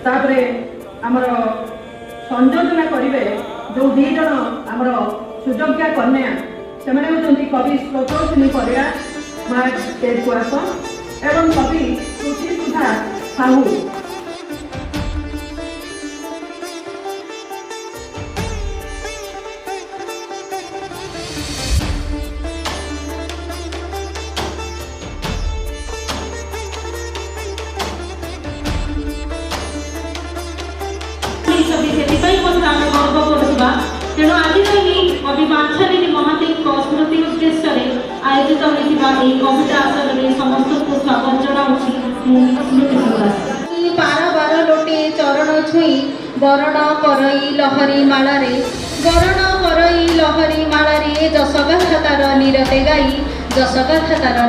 तापरे आमर संयोजना करेंगे जो दी जन आमर सुयोग्या कन्या से कवि स्वतोषिनी परिया माँ स्टेज को आस एवं कवि श्रुति सुधा साहू तेणु आज कवि बांछालिनी महांती स्मृति उद्देश्य आयोजित होता कविता आसन में समस्त को स्वागत जनाऊँगी। पार बार लोटे चरण छुई बरण करई लहरी मालारे बरण करई लहरी मालारे जसगाथा तार निरते गाई जसगाथा तार